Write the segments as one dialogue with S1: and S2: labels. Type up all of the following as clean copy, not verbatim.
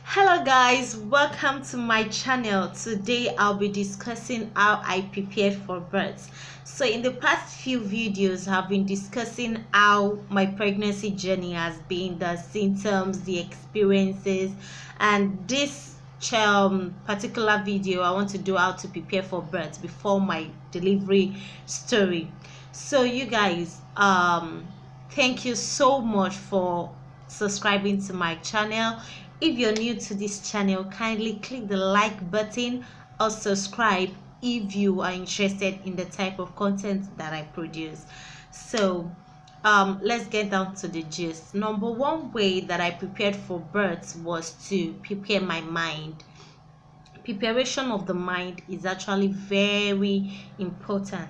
S1: Hello guys, welcome to my channel. Today I'll be discussing how I prepared for birth. So in the past few videos I've been discussing how my pregnancy journey has been, the symptoms, the experiences, and this particular video I want to do how to prepare for birth before my delivery story. So you guys, thank you so much for subscribing to my channel. If you're new to this channel, kindly click the like button or subscribe if you are interested in the type of content that I produce. So let's get down to the gist. Number one way that I prepared for birth was to prepare my mind. Preparation of the mind is actually very important,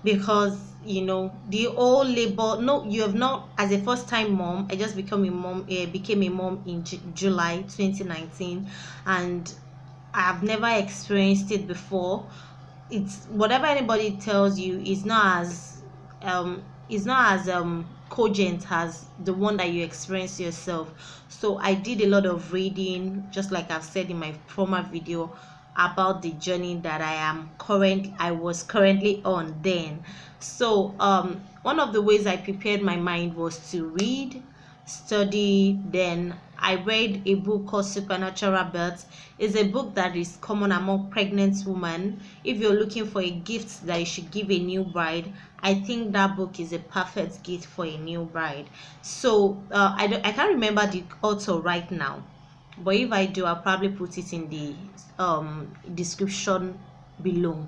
S1: because the whole labor, no, you have not, as a first time mom, I just became a mom in July 2019, and I've never experienced it before. It's whatever anybody tells you is not as cogent as the one that you experience yourself. So I did a lot of reading, just like I've said in my former video, about the journey that I was currently on then. So one of the ways I prepared my mind was to read, study. Then I read a book called Supernatural Birth. It's a book that is common among pregnant women. If you're looking for a gift that you should give a new bride, I think that book is a perfect gift for a new bride. So I can't remember the author right now, but if I do, I'll probably put it in the description below.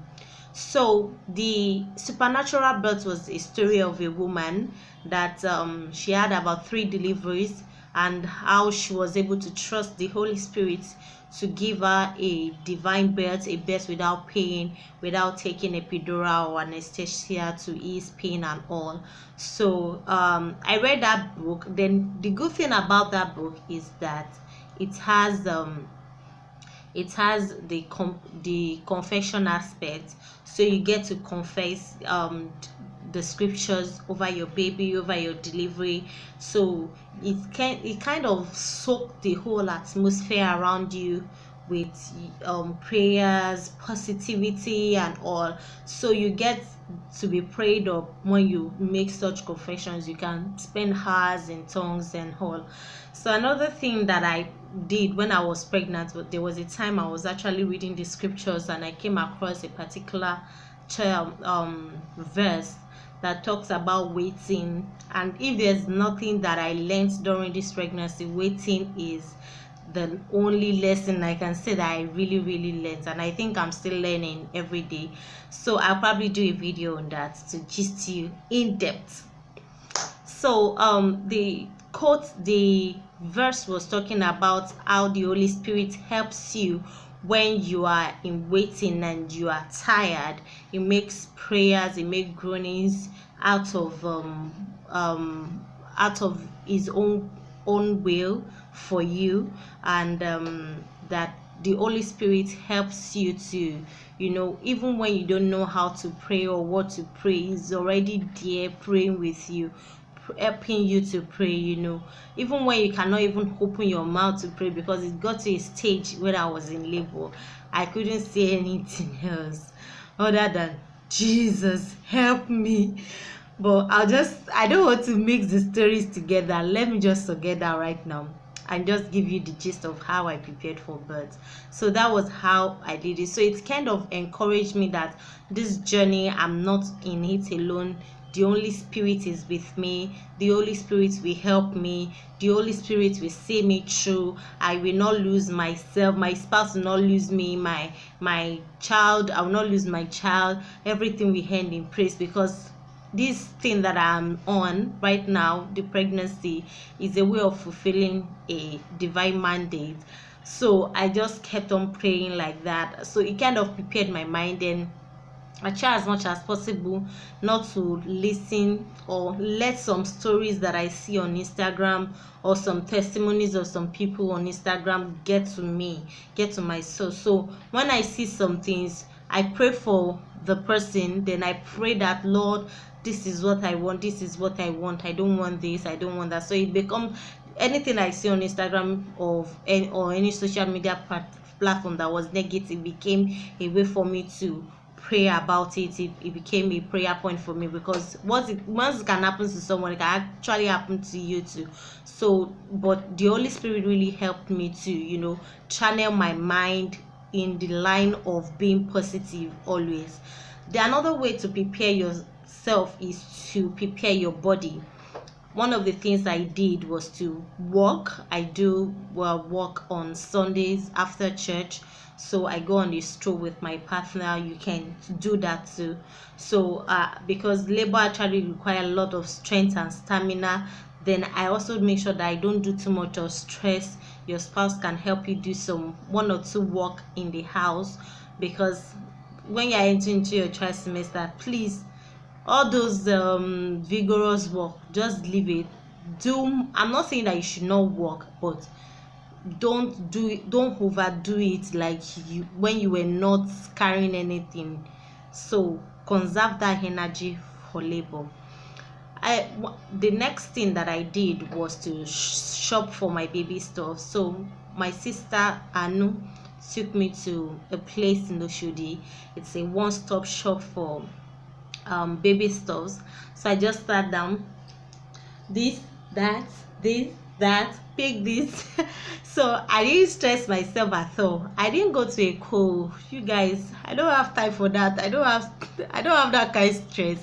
S1: So the Supernatural Birth was a story of a woman that she had about 3 deliveries, and how she was able to trust the Holy Spirit to give her a divine birth, a birth without pain, without taking epidural or anesthesia to ease pain and all. So I read that book. Then the good thing about that book is that it has the confession aspect, so you get to confess the scriptures over your baby, over your delivery. So it kind of soak the whole atmosphere around you with prayers, positivity and all. So you get to be prayed up when you make such confessions. You can spend hours in tongues and all. So another thing that I did when I was pregnant, there was a time I was actually reading the scriptures, and I came across a particular verse that talks about waiting. And if there's nothing that I learned during this pregnancy, waiting is the only lesson I can say that I really learned, and I think I'm still learning every day. So I'll probably do a video on that to gist you in depth. So the verse was talking about how the Holy Spirit helps you when you are in waiting and you are tired. It makes prayers, it makes groanings out of his own will for you, and that the Holy Spirit helps you to, even when you don't know how to pray or what to pray, he's already there praying with you, helping you to pray, even when you cannot even open your mouth to pray, because it got to a stage when I was in labor, I couldn't say anything else other than Jesus help me. But I don't want to mix the stories together. Let me just forget that right now and just give you the gist of how I prepared for birth. So that was how I did it. So it kind of encouraged me that this journey, I'm not in it alone. The Holy Spirit is with me. The Holy Spirit will help me. The Holy Spirit will see me through. I will not lose myself. My spouse will not lose me. My child, I will not lose my child. Everything will end in praise, because this thing that I'm on right now, the pregnancy, is a way of fulfilling a divine mandate. So I just kept on praying like that. So it kind of prepared my mind, and I try as much as possible not to listen or let some stories that I see on Instagram or some testimonies of some people on Instagram get to me, get to my soul. So when I see some things, I pray for the person, then I pray that, Lord, this is what I want, this is what I want, I don't want this, I don't want that. So it becomes anything I see on Instagram or any social media platform that was negative became a way for me to pray about it. It became a prayer point for me, because once it can happen to someone, it can actually happen to you too. So but the Holy Spirit really helped me to channel my mind in the line of being positive always. Another way to prepare yourself is to prepare your body. One of the things I did was to walk. I do walk on Sundays after church. So I go on a stroll with my partner. You can do that too. So because labor actually requires a lot of strength and stamina, then I also make sure that I don't do too much of stress. Your spouse can help you do one or two walk in the house, because when you're entering into your trimester, please, all those vigorous work, just leave it. I'm not saying that you should not work, but don't overdo it, like when you were not carrying anything. So conserve that energy for labor. The next thing that I did was to shop for my baby stuff. So my sister Anu took me to a place in Oshodi. It's a one-stop shop for baby stuffs. So I just sat down, this, that, pick this. So I didn't stress myself at all. I didn't go to a call. You guys, I don't have time for that. I don't have that kind of stress.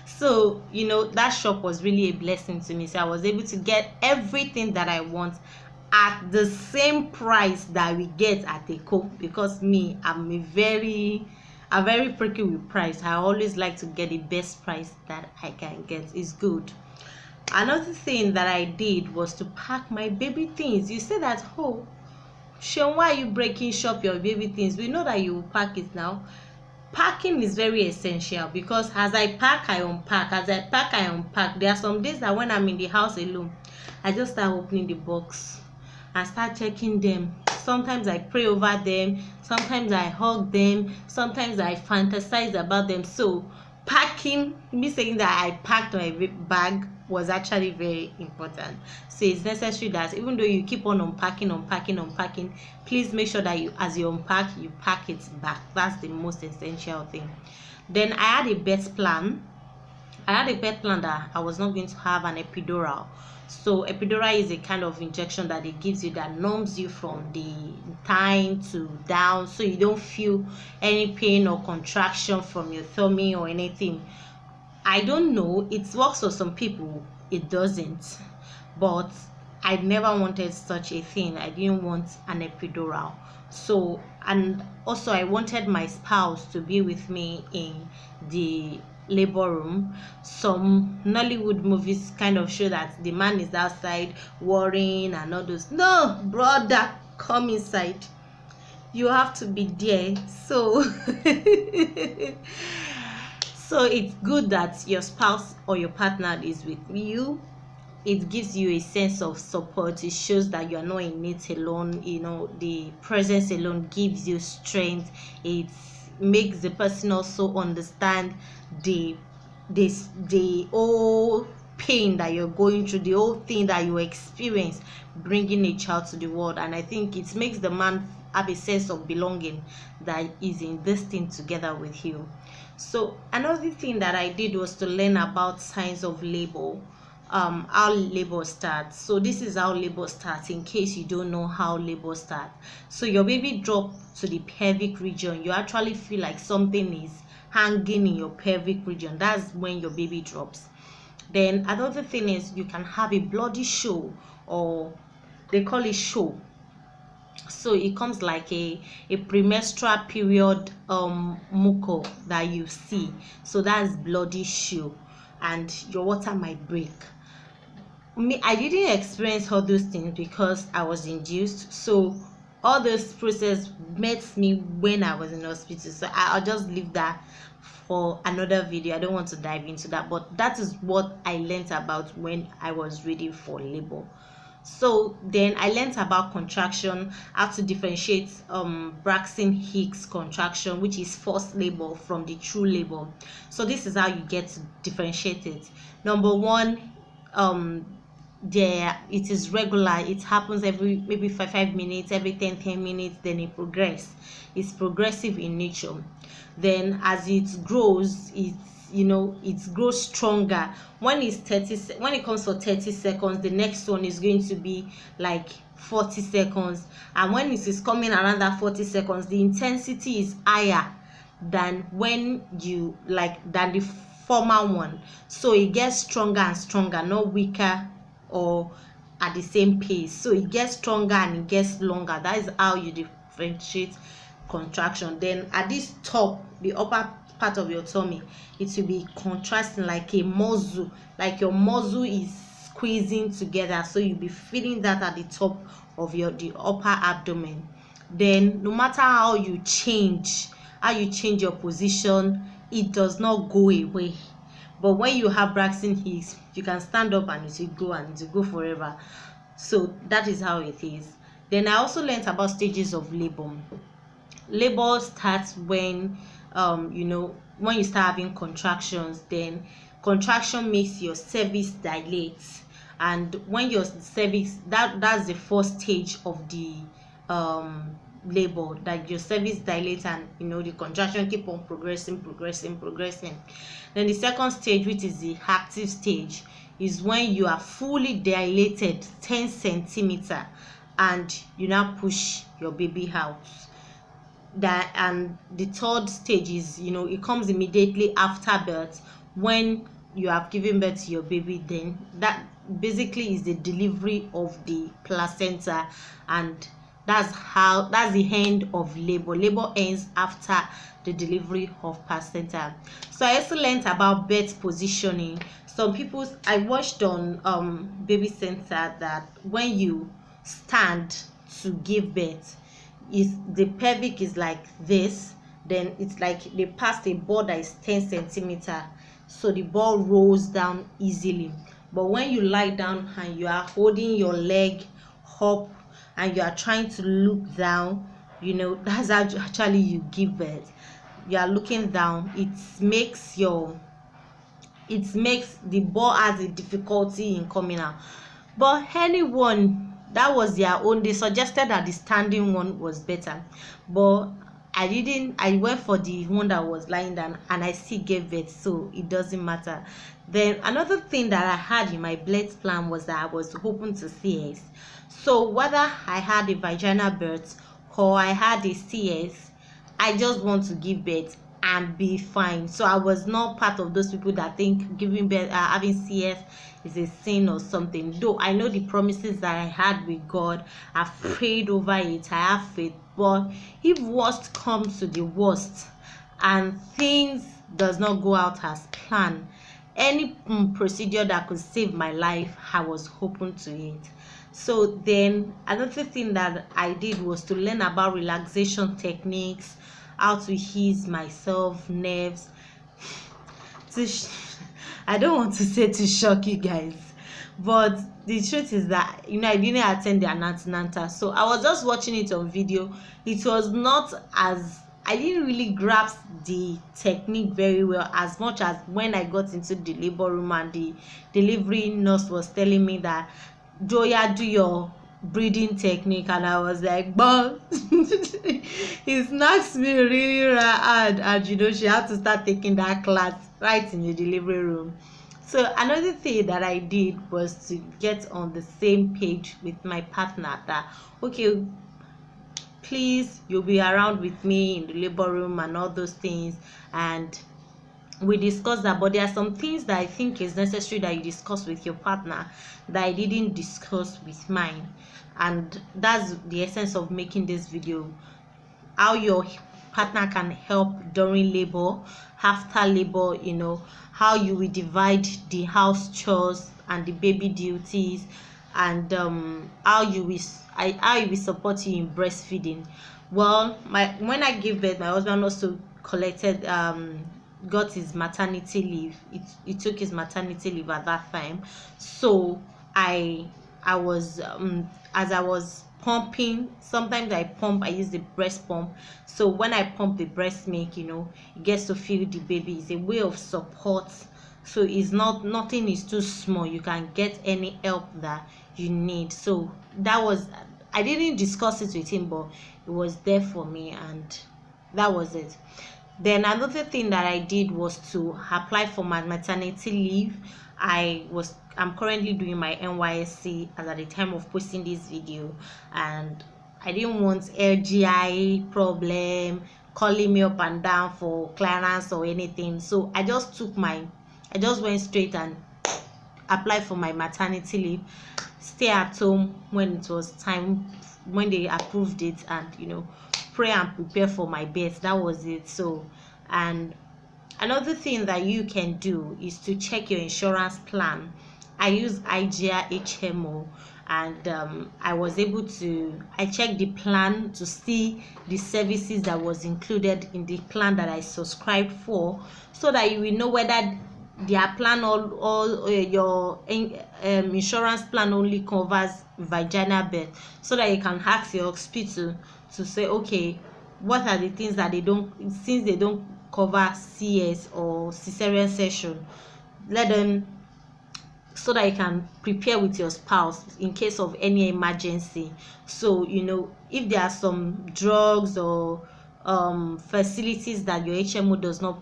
S1: So that shop was really a blessing to me. So I was able to get everything that I want at the same price that we get at a co, because I'm very picky with price. I always like to get the best price that I can get. It's good. Another thing that I did was to pack my baby things. You say that, oh Sean, why are you breaking shop your baby things? We know that you will pack it now. Packing is very essential, because as I pack, I unpack. As I pack, I unpack. There are some days that when I'm in the house alone, I just start opening the box and start checking them. Sometimes I pray over them, sometimes I hug them, sometimes I fantasize about them. So packing, me saying that I packed my bag, was actually very important. So it's necessary that even though you keep on unpacking, please make sure that as you unpack, you pack it back. That's the most essential thing. Then I had a birth plan. That I was not going to have an epidural. So epidural is a kind of injection that it gives you that numbs you from the time to down, so you don't feel any pain or contraction from your tummy or anything. I don't know, it works for some people, it doesn't, but I never wanted such a thing. I didn't want an epidural. So, and also I wanted my spouse to be with me in the labor room. Some Nollywood movies kind of show that the man is outside worrying and all those. No, brother, come inside. You have to be there. So so it's good that your spouse or your partner is with you. It gives you a sense of support. It shows that you are not in it alone. The presence alone gives you strength. It makes the person also understand the whole pain that you're going through, the whole thing that you experience bringing a child to the world. And I think it makes the man have a sense of belonging, that is in this thing together with you. So another thing that I did was to learn about signs of labor, how labor starts. So this is how labor starts, in case you don't know how labor starts. So your baby drop to the pelvic region. You actually feel like something is hanging in your pelvic region. That's when your baby drops. Then another thing is you can have a bloody show, or they call it show. So it comes like a premenstrual period muco that you see. So that's bloody show, and your water might break. I didn't experience all those things because I was induced. So all this process met me when I was in hospital. So I'll just leave that for another video. I don't want to dive into that, but that is what I learned about when I was ready for labor. So then I learned about contraction, how to differentiate Braxton Hicks contraction, which is forced labor, from the true labor. So this is how you get to differentiate it. Number one, there it is regular. It happens every maybe 5 minutes, every 10 minutes, then it progress. It's progressive in nature. Then as it grows, it grows stronger. When it's 30, when it comes for 30 seconds, the next one is going to be like 40 seconds, and when it is coming around that 40 seconds, the intensity is higher than when you than the former one. So it gets stronger and stronger, not weaker or at the same pace. So it gets stronger and it gets longer. That is how you differentiate contraction. Then at this top, the upper part of your tummy, it will be contrasting like a muscle, like your muscle is squeezing together. So you'll be feeling that at the top of the upper abdomen. Then no matter how you change your position, it does not go away. But when you have Braxton Hicks, you can stand up and it will go, and it will go forever. So that is how it is. Then I also learned about stages of labor. Labor starts when when you start having contractions. Then contraction makes your cervix dilate, and when your cervix, that's the first stage of the labor, that your cervix dilates, and the contraction keep on progressing. Then the second stage, which is the active stage, is when you are fully dilated 10 centimeter and you now push your baby out. And the third stage is it comes immediately after birth, when you have given birth to your baby. Then that basically is the delivery of the placenta, and that's the end of labor. Labor ends after the delivery of placenta. So I also learned about birth positioning. Some people, I watched on baby center, that when you stand to give birth, is the pelvic is like this. Then it's like they pass a ball that is 10 centimeter, so the ball rolls down easily. But when you lie down and you are holding your leg up and you are trying to look down, that's actually you give birth. You are looking down. It makes the ball has a difficulty in coming out. But anyone, that was their own. They suggested that the standing one was better, but I went for the one that was lying down, and I still gave birth, so it doesn't matter. Then another thing that I had in my birth plan was that I was hoping to CS. So whether I had a vaginal birth or I had a CS, I just want to give birth and be fine. So I was not part of those people that think giving birth, having CS is a sin or something. Though I know the promises that I had with God, I've prayed over it, I have faith. But if worst comes to the worst and things does not go out as planned, any procedure that could save my life, I was open to it. So then another thing that I did was to learn about relaxation techniques, how to ease myself, nerves. I don't want to say to shock you guys, but the truth is that I didn't attend the antenatal, so I was just watching it on video. It was not as, I didn't really grasp the technique very well as much as when I got into the labor room and the delivery nurse was telling me that, Joya, do your breathing technique, and I was like, but it knocks me really hard, and she had to start taking that class right in the delivery room. So another thing that I did was to get on the same page with my partner, that okay, please, you'll be around with me in the labor room and all those things. And we discussed that, but there are some things that I think is necessary that you discuss with your partner that I didn't discuss with mine. And that's the essence of making this video: how your partner can help during labor, after labor, how you will divide the house chores and the baby duties, and how you will support you in breastfeeding. Well, when I gave birth, my husband also collected got his maternity leave. It took his maternity leave at that time, so I I was as I was pumping, sometimes I use the breast pump. So when I pump the breast milk, it gets to feel the baby. It's a way of support. So it's not, nothing is too small. You can get any help that you need. So that was, I didn't discuss it with him, but it was there for me, and that was it. Then another thing that I did was to apply for my maternity leave. I'm currently doing my NYSC as at the time of posting this video, and I didn't want LGI problem calling me up and down for clearance or anything. So I just went straight and applied for my maternity leave, stay at home when it was time, when they approved it, and pray and prepare for my birth. That was it. So, and another thing that you can do is to check your insurance plan. I use IGA HMO, and I was able to, I checked the plan to see the services that was included in the plan that I subscribed for, so that you will know whether their plan or your insurance plan only covers vaginal birth, so that you can ask your hospital to say, okay, what are the things that they don't, since they don't cover CS or cesarean section, let them, so that you can prepare with your spouse in case of any emergency. So if there are some drugs or facilities that your HMO does not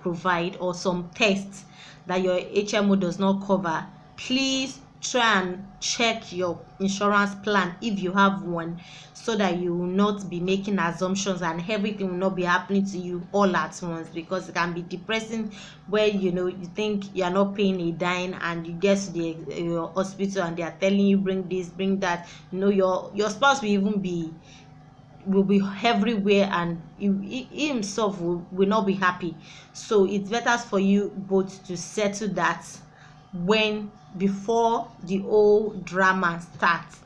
S1: provide, or some tests that your HMO does not cover, please try and check your insurance plan if you have one, so that you will not be making assumptions and everything will not be happening to you all at once, because it can be depressing where you think you are not paying a dime, and you get to the hospital and they are telling you bring this, bring that. Your spouse will even be everywhere, and he himself will not be happy. So it's better for you both to settle that before the whole drama starts.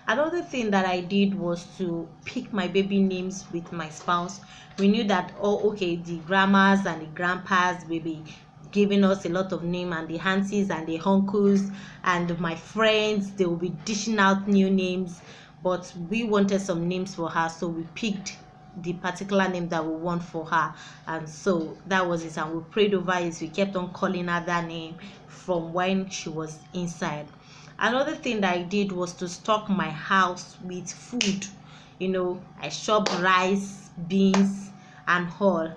S1: Another thing that I did was to pick my baby names with my spouse. We knew that, okay, the grandmas and the grandpas will be giving us a lot of name, and the aunties and the uncles and my friends, they will be dishing out new names. But we wanted some names for her, so we picked the particular name that we want for her, and so that was it. And we prayed over it. We kept on calling her that name from when she was inside. Another thing that I did was to stock my house with food. I shop rice, beans, and all,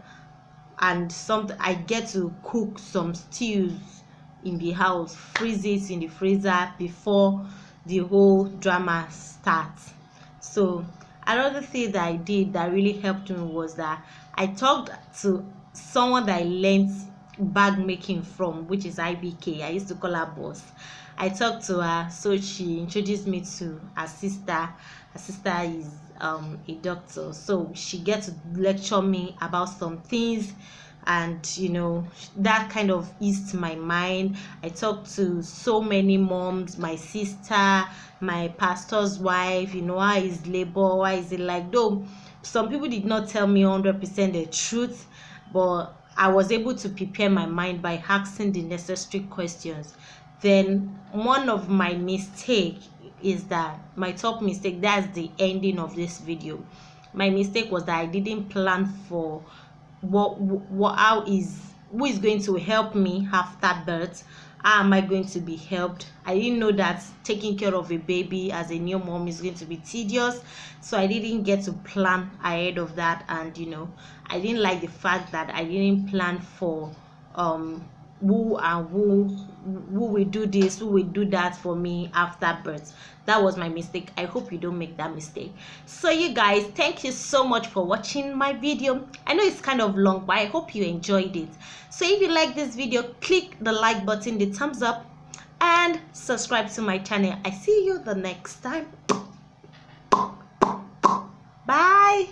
S1: and I get to cook some stews in the house, freeze it in the freezer before the whole drama starts. So another thing that I did that really helped me was that I talked to someone that I learned bag making from, which is IBK. I used to call her boss. I talked to her, so she introduced me to her sister. Her sister is a doctor, so she gets to lecture me about some things, and that kind of eased my mind. I talked to so many moms, my sister, my pastor's wife, how is labor, why is it like, though some people did not tell me 100% the truth, but I was able to prepare my mind by asking the necessary questions. Then one of my mistake is that, my top mistake, that's the ending of this video. My mistake was that I didn't plan for who is going to help me after birth. How am I going to be helped? I didn't know that taking care of a baby as a new mom is going to be tedious, so I didn't get to plan ahead of that. And I didn't like the fact that I didn't plan for who will do this, who will do that for me after birth. That was my mistake. I hope you don't make that mistake. So you guys, thank you so much for watching my video. I know it's kind of long, but I hope you enjoyed it. So if you like this video, click the like button, the thumbs up, and subscribe to my channel. I see you the next time. Bye.